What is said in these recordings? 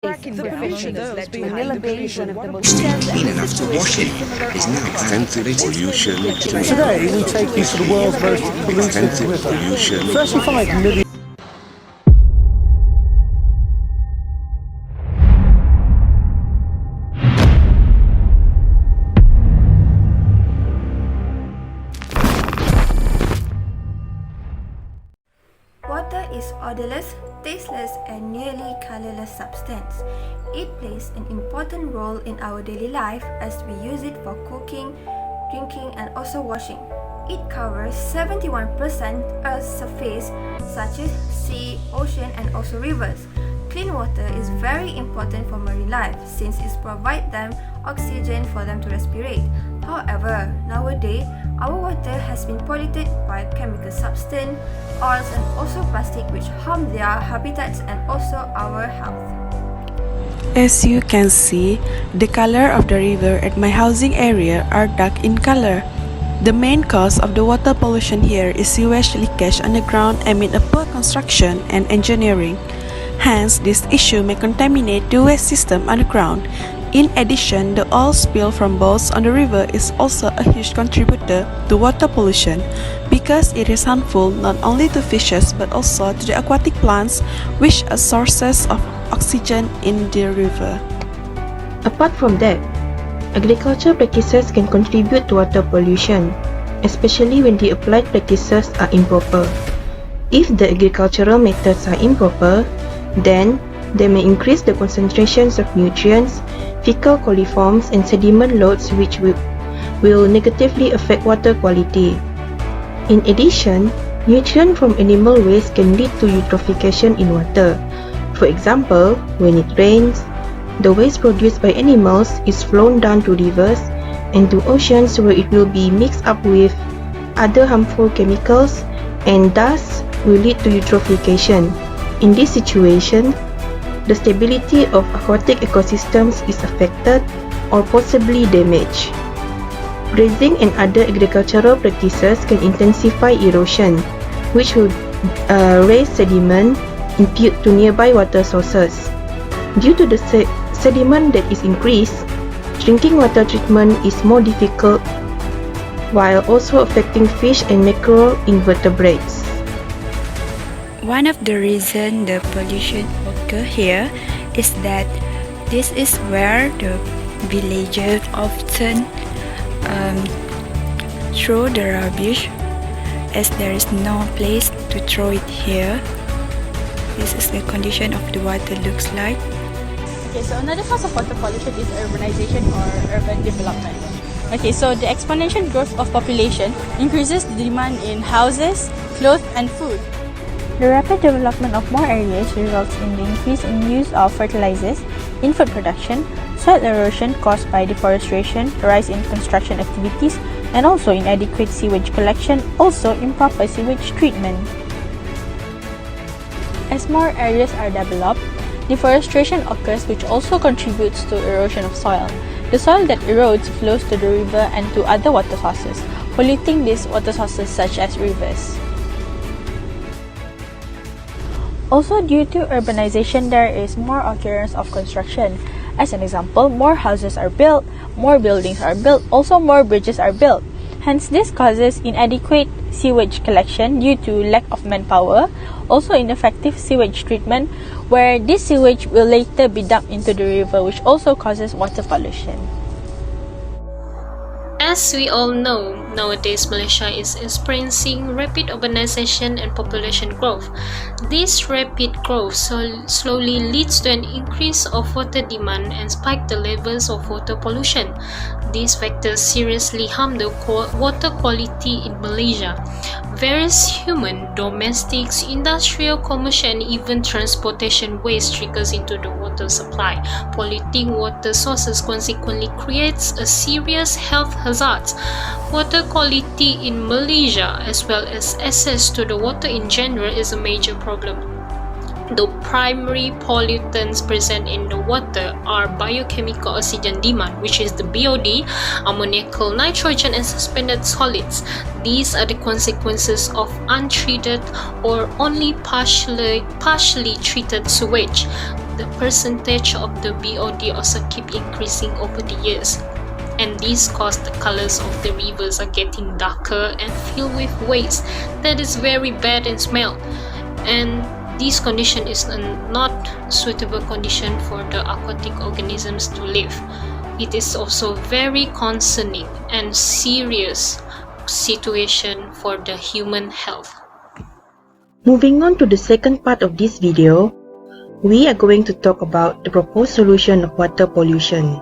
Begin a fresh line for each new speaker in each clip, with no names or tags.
The pollution has led to
Manila Bay is one of the most
Clean enough to wash in is now extensive pollution.
Today we take you to the world's most polluted river. 35 million.
Water is odorless, tasteless, and nearly colorless substance. It plays an important role in our daily life as we use it for cooking, drinking, and also washing. It covers 71% Earth's surface, such as sea, ocean, and also rivers. Clean water is very important for marine life since it provides them oxygen for them to respirate. However, nowadays, our water has been polluted by chemical substance, oils, and also plastic which harm their habitats and also our health.
As you can see, the color of the river at my housing area are dark in color. The main cause of the water pollution here is sewage leakage underground amid a poor construction and engineering. Hence, this issue may contaminate the waste system underground. In addition, the oil spill from boats on the river is also a huge contributor to water pollution because it is harmful not only to fishes but also to the aquatic plants which are sources of oxygen in the river.
Apart from that, agriculture practices can contribute to water pollution, especially when the applied practices are improper. If the agricultural methods are improper, then they may increase the concentrations of nutrients, fecal coliforms, and sediment loads which will negatively affect water quality. In addition, nutrients from animal waste can lead to eutrophication in water. For example, when it rains, the waste produced by animals is flown down to rivers and to oceans where it will be mixed up with other harmful chemicals and thus will lead to eutrophication. In this situation, the stability of aquatic ecosystems is affected or possibly damaged. Grazing and other agricultural practices can intensify erosion, which will raise sediment impute to nearby water sources. Due to the sediment that is increased, drinking water treatment is more difficult while also affecting fish and macroinvertebrates.
One of the reasons the pollution occur here is that this is where the villagers often throw the rubbish as there is no place to throw it here. This is the condition of the water looks like.
Okay, so another cause of water pollution is urbanization or urban development. Okay, so the exponential growth of population increases the demand in houses, clothes, and food.
The rapid development of more areas results in the increase in use of fertilizers in food production, soil erosion caused by deforestation, rise in construction activities, and also inadequate sewage collection, also improper sewage treatment. As more areas are developed, deforestation occurs which also contributes to erosion of soil. The soil that erodes flows to the river and to other water sources, polluting these water sources such as rivers. Also, due to urbanization, there is more occurrence of construction. As an example, more houses are built, more buildings are built, also more bridges are built. Hence, this causes inadequate sewage collection due to lack of manpower, also ineffective sewage treatment, where this sewage will later be dumped into the river, which also causes water pollution.
As we all know, nowadays Malaysia is experiencing rapid urbanization and population growth. This rapid growth slowly leads to an increase of water demand and spike the levels of water pollution. These factors seriously harm the water quality in Malaysia. Various human, domestic, industrial, commercial, and even transportation waste trickles into the water supply. Polluting water sources consequently creates a serious health hazard. Water quality in Malaysia, as well as access to the water in general, is a major problem. The primary pollutants present in the water are biochemical oxygen demand, which is the BOD, ammoniacal nitrogen, and suspended solids. These are the consequences of untreated or only partially treated sewage. The percentage of the BOD also keep increasing over the years, and these cause the colors of the rivers are getting darker and filled with waste that is very bad in smell. And this condition is a not suitable condition for the aquatic organisms to live. It is also very concerning and serious situation for the human health.
Moving on to the second part of this video, we are going to talk about the proposed solution of water pollution.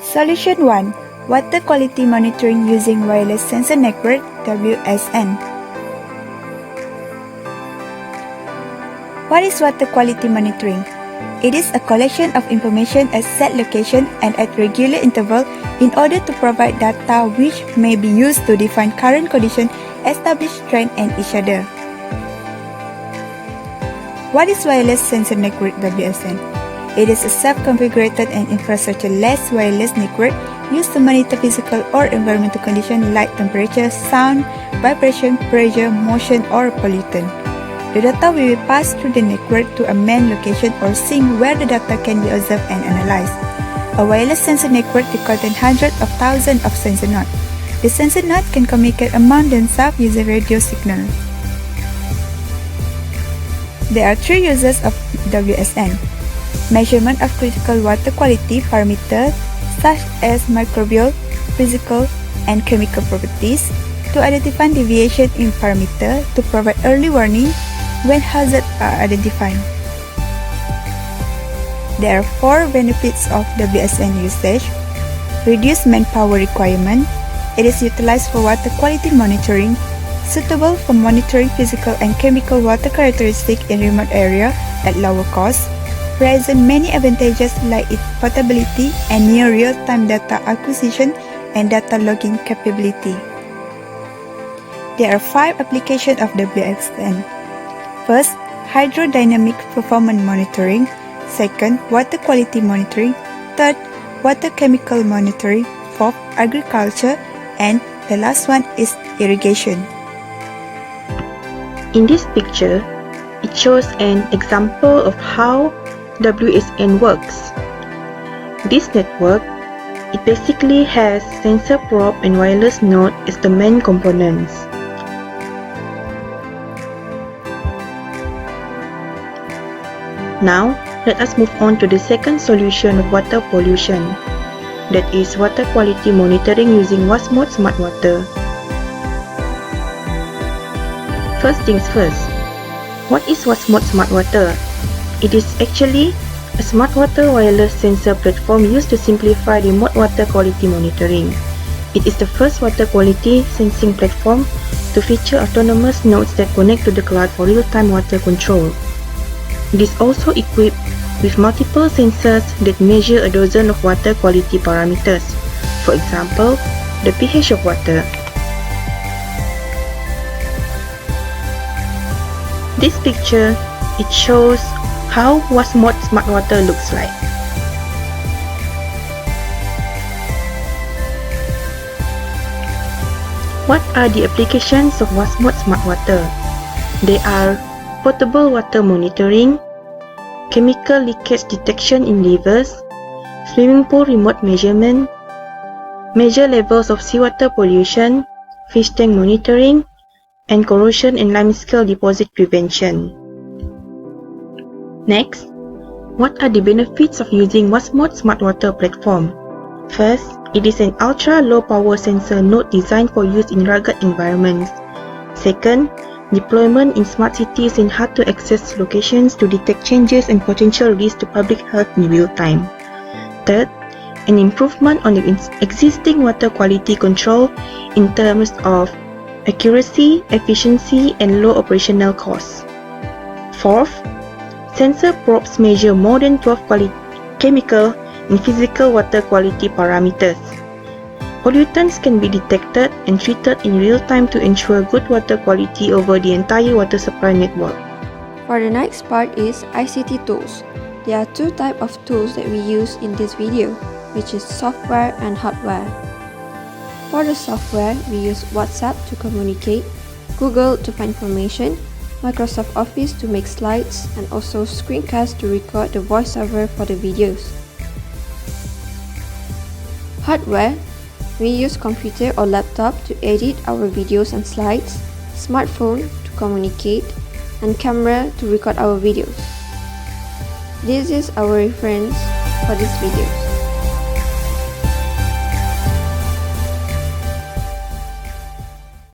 Solution 1. Water quality monitoring using wireless sensor network WSN. What is water quality monitoring? It is a collection of information at set location and at regular interval in order to provide data which may be used to define current condition, establish trend and each other. What is wireless sensor network WSN? It is a self-configured and infrastructure-less wireless network used to monitor physical or environmental conditions like temperature, sound, vibration, pressure, motion, or pollutant. The data will be passed through the network to a main location or sink where the data can be observed and analyzed. A wireless sensor network contains hundreds of thousands of sensor nodes. The sensor nodes can communicate among themselves using radio signal. There are three uses of WSN. Measurement of critical water quality parameters such as microbial, physical, and chemical properties to identify deviation in parameter to provide early warning when hazards are identified. There are four benefits of WSN usage. Reduced manpower requirement. It is utilized for water quality monitoring, suitable for monitoring physical and chemical water characteristics in remote area at lower cost. Present many advantages like its portability and near real-time data acquisition and data logging capability. There are 5 applications of WSN. First, hydrodynamic performance monitoring. Second, water quality monitoring. Third, water chemical monitoring. Fourth, agriculture. And the last one is irrigation.
In this picture, it shows an example of how WSN works. This network, it basically has sensor probe and wireless node as the main components. Now, let us move on to the second solution of water pollution, that is water quality monitoring using WASMOD Smart Water. First things first, what is WASMOD Smart Water? It is actually a smart water wireless sensor platform used to simplify remote water quality monitoring. It is the first water quality sensing platform to feature autonomous nodes that connect to the cloud for real-time water control. It is also equipped with multiple sensors that measure a dozen of water quality parameters, for example, the pH of water. This picture, it shows how WASMOD Smart Water looks like. What are the applications of WASMOD Smart Water? They are potable water monitoring, chemical leakage detection in rivers, swimming pool remote measurement, measure levels of seawater pollution, fish tank monitoring, and corrosion and limescale deposit prevention. Next, what are the benefits of using WASMOD Smart Water platform? First, it is an ultra-low power sensor node designed for use in rugged environments. Second, deployment in smart cities and hard-to-access locations to detect changes and potential risks to public health in real time. Third, an improvement on the existing water quality control in terms of accuracy, efficiency, and low operational costs. Fourth, sensor probes measure more than 12 chemical and physical water quality parameters. Pollutants can be detected and treated in real time to ensure good water quality over the entire water supply network.
For the next part is ICT tools. There are two types of tools that we use in this video, which is software and hardware. For the software, we use WhatsApp to communicate, Google to find information, Microsoft Office to make slides, and also screencast to record the voiceover for the videos. Hardware, we use computer or laptop to edit our videos and slides, smartphone to communicate, and camera to record our videos. This is our reference for this video.